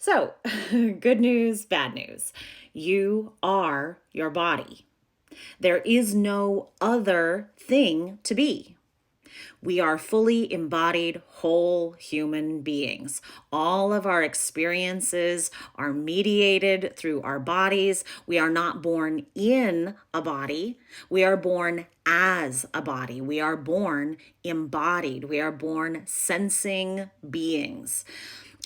So, good news, bad news. You are your body. There is no other thing to be. We are fully embodied, whole human beings. All of our experiences are mediated through our bodies. We are not born in a body. We are born as a body. We are born embodied. We are born sensing beings.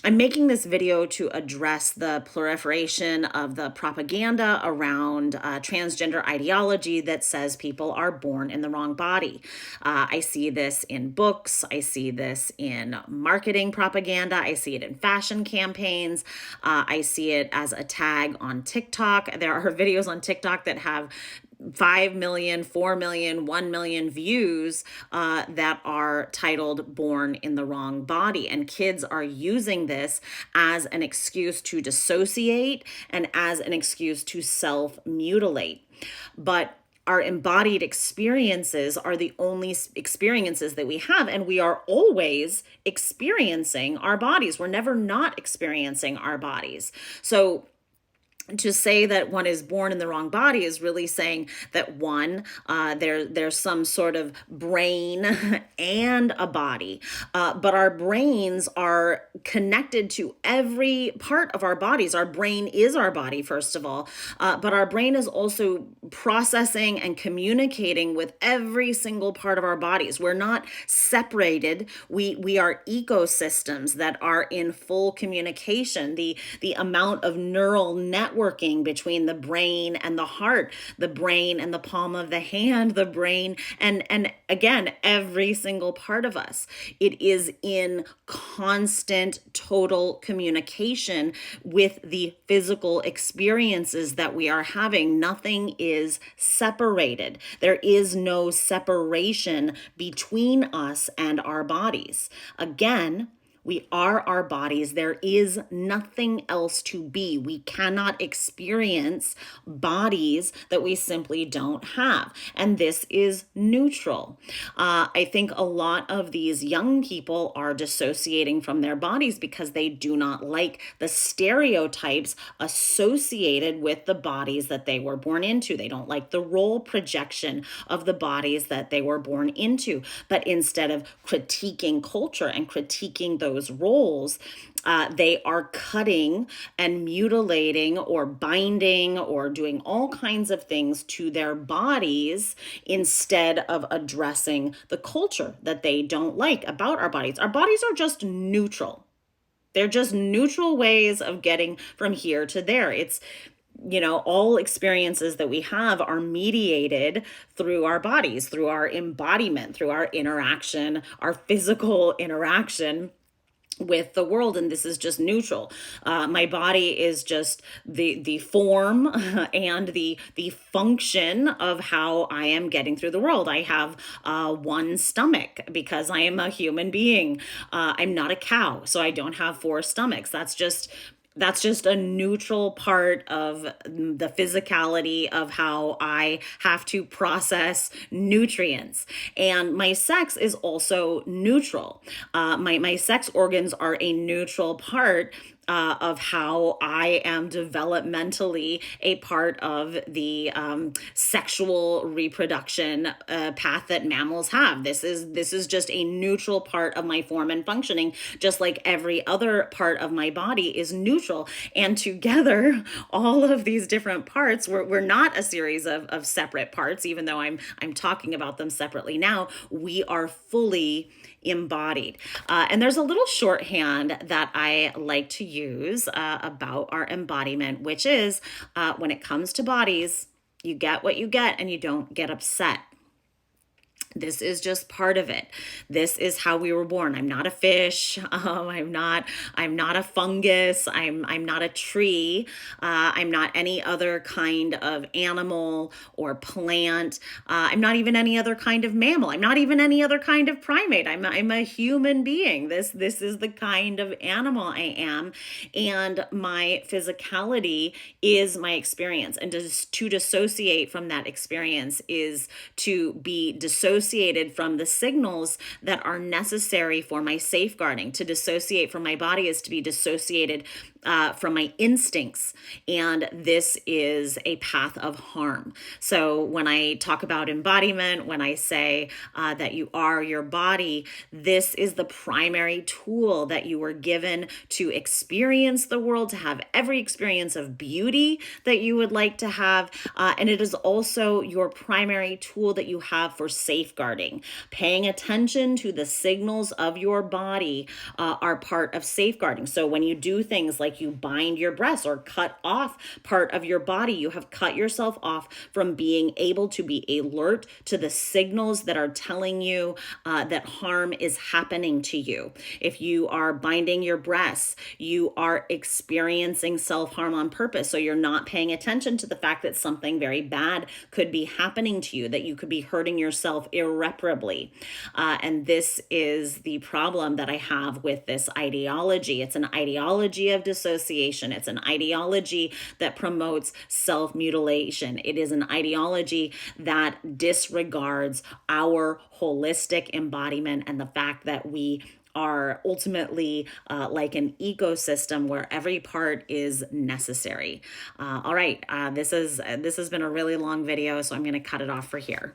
I'm making this video to address the proliferation of the propaganda around transgender ideology that says people are born in the wrong body. I see this in books. I see this in marketing propaganda. I see it in fashion campaigns. I see it as a tag on TikTok. There are videos on TikTok that have 5 million, 4 million, 1 million views that are titled Born in the Wrong Body. And kids are using this as an excuse to dissociate and as an excuse to self-mutilate. But our embodied experiences are the only experiences that we have, and we are always experiencing our bodies. We're never not experiencing our bodies. So to say that one is born in the wrong body is really saying that there's some sort of brain and a body, but our brains are connected to every part of our bodies. Our brain is our body, first of all, but our brain is also processing and communicating with every single part of our bodies. We're not separated. We are ecosystems that are in full communication. The amount of neural networking between the brain and the heart, the brain and the palm of the hand, the brain and again, every single part of us. It is in constant total communication with the physical experiences that we are having. Nothing is separated. There is no separation between us and our bodies. Again, we are our bodies. There is nothing else to be. We cannot experience bodies that we simply don't have. And this is neutral. I think a lot of these young people are dissociating from their bodies because they do not like the stereotypes associated with the bodies that they were born into. They don't like the role projection of the bodies that they were born into. But instead of critiquing culture and critiquing those roles, they are cutting and mutilating or binding or doing all kinds of things to their bodies instead of addressing the culture that they don't like about our bodies. Our bodies are just neutral. They're just neutral ways of getting from here to there. It's all experiences that we have are mediated through our bodies, through our embodiment, through our interaction, our physical interaction with the world, and this is just neutral. My body is just the form and the function of how I am getting through the world. I have one stomach because I am a human being. I'm not a cow, so I don't have four stomachs. That's just a neutral part of the physicality of how I have to process nutrients. And my sex is also neutral. My sex organs are a neutral part of how I am developmentally a part of the sexual reproduction path that mammals have. This is just a neutral part of my form and functioning, just like every other part of my body is neutral. And together, all of these different parts, we're not a series of separate parts, even though I'm talking about them separately now. We are fully embodied. And there's a little shorthand that I like to use about our embodiment, which is when it comes to bodies, you get what you get and you don't get upset. This is just part of it. This is how we were born. I'm not a fish. I'm not a fungus. I'm not a tree. I'm not any other kind of animal or plant. I'm not even any other kind of mammal. I'm not even any other kind of primate. I'm a human being. This is the kind of animal I am, and my physicality is my experience. And to dissociate from that experience is to be dissociated dissociated from the signals that are necessary for my safeguarding. To dissociate from my body is to be dissociated from my instincts. And this is a path of harm. So when I talk about embodiment, when I say that you are your body, this is the primary tool that you were given to experience the world, to have every experience of beauty that you would like to have. And it is also your primary tool that you have for safeguarding. Paying attention to the signals of your body are part of safeguarding. So when you do things like you bind your breasts or cut off part of your body, you have cut yourself off from being able to be alert to the signals that are telling you that harm is happening to you. If you are binding your breasts, you are experiencing self-harm on purpose. So you're not paying attention to the fact that something very bad could be happening to you, that you could be hurting yourself irreparably. And this is the problem that I have with this ideology. It's an ideology of dissociation. It's an ideology that promotes self-mutilation. It is an ideology that disregards our holistic embodiment and the fact that we are ultimately like an ecosystem where every part is necessary. All right, this has been a really long video, so I'm going to cut it off for here.